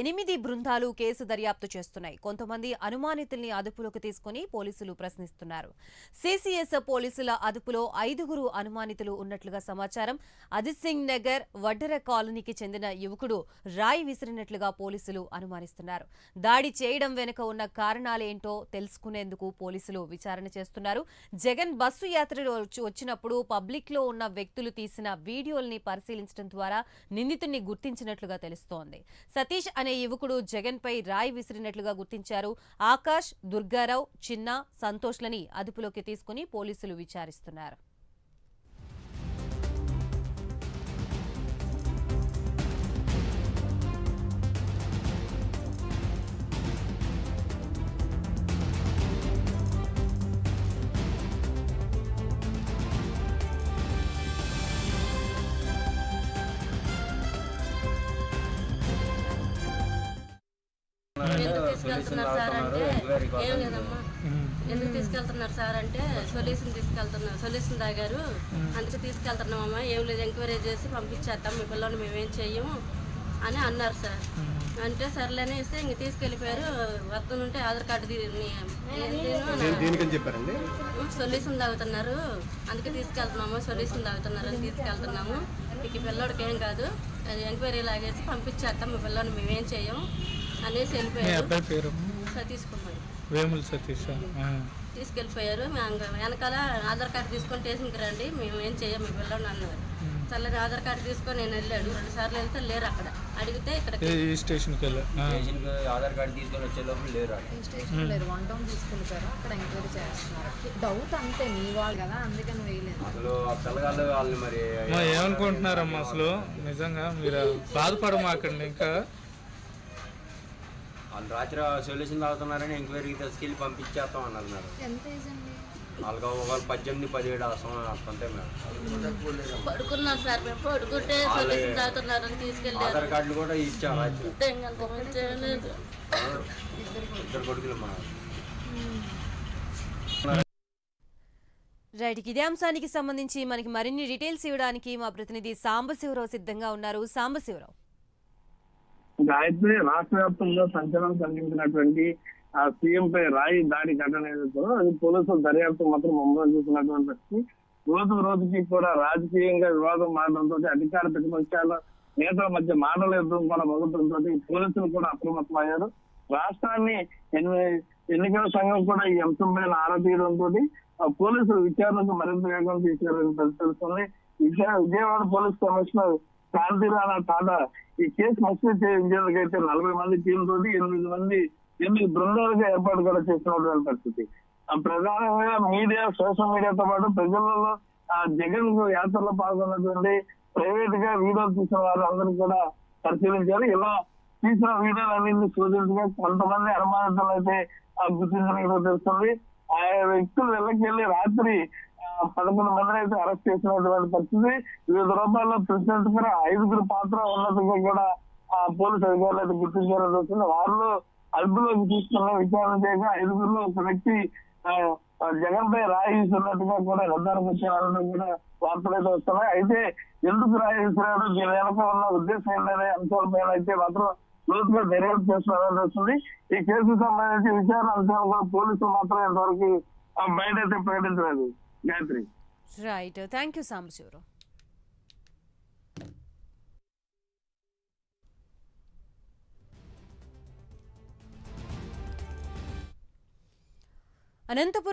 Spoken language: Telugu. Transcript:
8 బృందాలు కేసు దర్యాప్తు చేస్తున్నాయి. కొంతమంది అనుమానితుల్ని అదుపులోకి తీసుకుని పోలీసులు ప్రశ్నిస్తున్నారు. సిసిఎస్ పోలీసుల అదుపులో 5గురు అనుమానితులు ఉన్నట్లుగా సమాచారం. అజిత్ సింగ్ నగర్ వడ్డెర కాలనీకి చెందిన యువకుడు రాయి విసిరినట్లుగా పోలీసులు అనుమానిస్తున్నారు. దాడి చేయడం వెనుక ఉన్న కారణాలేంటో తెలుసుకునేందుకు పోలీసులు విచారణ చేస్తున్నారు. జగన్ బస్సు యాత్రలో వచ్చినప్పుడు పబ్లిక్ లో ఉన్న వ్యక్తులు తీసిన వీడియోల్ని పరిశీలించడం ద్వారా నిందితుడిని గుర్తించినట్లుగా తెలుస్తోంది. సతీష్ అనే యువకుడు జగన్ పై రాయి విసిరినట్లుగా గుర్తించారు. ఆకాష్, దుర్గారావు, చిన్న, సంతోష్లని అదుపులోకి తీసుకుని పోలీసులు విచారిస్తున్నారు. ఎందుకు తీసుకెళ్తున్నారు సార్ అంటే ఏం లేదమ్మా, ఎందుకు తీసుకెళ్తున్నారు సార్ అంటే సొల్యూషన్ తాగారు అందుకే తీసుకెళ్తున్నామమ్మా, ఏం లేదు ఎంక్వైరీ చేసి పంపించేస్తాం, మీ పిల్లల్ని మేమేం చెయ్యము అని అన్నారు సార్. అంటే సర్లేనే ఇస్తే ఇంక తీసుకెళ్ళిపోయారు. వస్తుంటే ఆధార్ కార్డు సొల్యూషన్ తాగుతున్నారు అందుకే తీసుకెళ్తున్నాము, సొల్యూషన్ తాగుతున్నారు అని తీసుకెళ్తున్నాము, మీకు పిల్లోడికి ఏం కాదు, అది ఎంక్వైరీ లాగేసి పంపించేస్తాం, మీ పిల్లల్ని మేమేం చెయ్యము అనేసి వెళ్ళిపోయారు. సతీష్ కుమార్ వేముల సతీష్ తీసుకెళ్ళిపోయారు. వెనకాల ఆధార్ కార్డు తీసుకొని స్టేషన్కి రండి, మేము ఏం చెయ్యం మీ పిల్లలు అన్నారు. చల్లని ఆధార్ కార్డు తీసుకొని నేను వెళ్ళాడు. 2 సార్లు వెళ్తే లేరు. అక్కడ అడిగితే ఇక్కడ స్టేషన్కి ఆధార్ కార్డు తీసుకొని వచ్చే లోపల లేరు. స్టేషన్ లేరు, 1 టౌన్ తీసుకెళ్ళిపోయారు. అక్కడ ఎంక్వైరీ చేస్తున్నారు. డౌట్ అంతే మీ వాళ్ళు కదా, అందుకని వేయలేదు. అసలు ఆ పిల్లగాళ్ళు వాళ్ళని మరి ఏమనుకుంటున్నారమ్మా? అసలు నిజంగా మీరు బాధపడమాకండి. ఇంకా వాళ్ళు రాత్రి సొల్యూషన్ తాగుతున్నారని ఎంక్వైరీకి తీసుకెళ్ళి పంపించేస్తాం అని అన్నారు. ఎంత ఏజ్ అండి వాళ్ళకి ఒకళ్ళు 18, 17 అంతే మేడం. పడుకున్నారు సార్, మేము పడుకుంటే సొల్యూషన్ తాగుతున్నారని తీసుకెళ్ళారు. ఆధార్ కార్డులు కూడా ఇచ్చాం. ఇద్దరు కొడుకులు మా రైట్. ఇదే అంశానికి సంబంధించి మనకి మరిన్ని డీటెయిల్స్ ఇవ్వడానికి మా ప్రతినిధి సాంబశివరావు సిద్ధంగా ఉన్నారు. సాంబశివరావు, గాయత్రి, రాష్ట్ర వ్యాప్తంగా సంచలనం కలిగించినటువంటి ఆ సీఎం పై రాయి దాడి ఘటన ఏదైతే అది పోలీసులు దర్యాప్తు మాత్రం ముమ్మరం చూసినటువంటి పరిస్థితి. రోజుకి కూడా రాజకీయంగా వివాదం మారడంతో అధికార ప్రతిపక్షాల నేతల మధ్య మాటల యుద్ధం కూడా మొదలడంతో పోలీసులు కూడా అప్రమత్తం అయ్యారు. రాష్ట్రాన్ని ఎన్నికల సంఘం కూడా ఈ అంశంపై ఆరా తీయడంతో పోలీసులు విచారణకు మరింత వేగం తీసుకెళ్లారని తెలుస్తుంది. విజయవాడ పోలీస్ కమిషనర్ శాంతిరాణా టాటా ఈ కేసు మస్తు చేయించేందుకైతే 40 మంది టీం తోటి 8 బృందాలుగా ఏర్పాటు కూడా చేసినటువంటి పరిస్థితి. ప్రధానంగా మీడియా, సోషల్ మీడియాతో పాటు ప్రజలలో జగన్ యాత్రలో పాల్గొన్నటువంటి ప్రైవేట్ గా వీడియోలు తీసిన వారు అందరూ కూడా పరిశీలించారు. ఇలా తీసిన వీడియోలన్నింటినీ సూచించగా కొంతమంది అనుమానితులు అయితే గుర్తించినట్టు తెలుస్తుంది. ఆయా వ్యక్తులు వెళ్ళకెళ్లి రాత్రి 11 మందిని అయితే అరెస్ట్ చేసినటువంటి పరిస్థితి. వివిధ రూపాల్లో ప్రెసిడెంట్ కూడా 5గురు పాత్ర ఉన్నట్టుగా కూడా పోలీసు అధికారులు అయితే గుర్తించాలని వస్తుంది. వారిలో అదుపులోకి తీసుకున్న విచారణ చేయగా 5గురులో ఒక వ్యక్తి జగన్ పై రాయి విసిరినట్టుగా కూడా నిర్ధారణకు వచ్చేవాళ్ళని కూడా వార్తలు అయితే వస్తున్నాయి. అయితే ఎందుకు రాయి విసిరాడు, దీని వెనక ఉన్న ఉద్దేశం ఏంటనే అంశాలపైన అయితే మాత్రం లోతుగా దర్యాప్తు చేస్తున్నారని వస్తుంది. ఈ కేసుకు సంబంధించి విచారణ అంశాలు కూడా పోలీసులు మాత్రం ఇంతవరకు బయట అయితే ప్రకటించలేదు. Gayatri, right. Thank you Sambasivarao. Anantapuram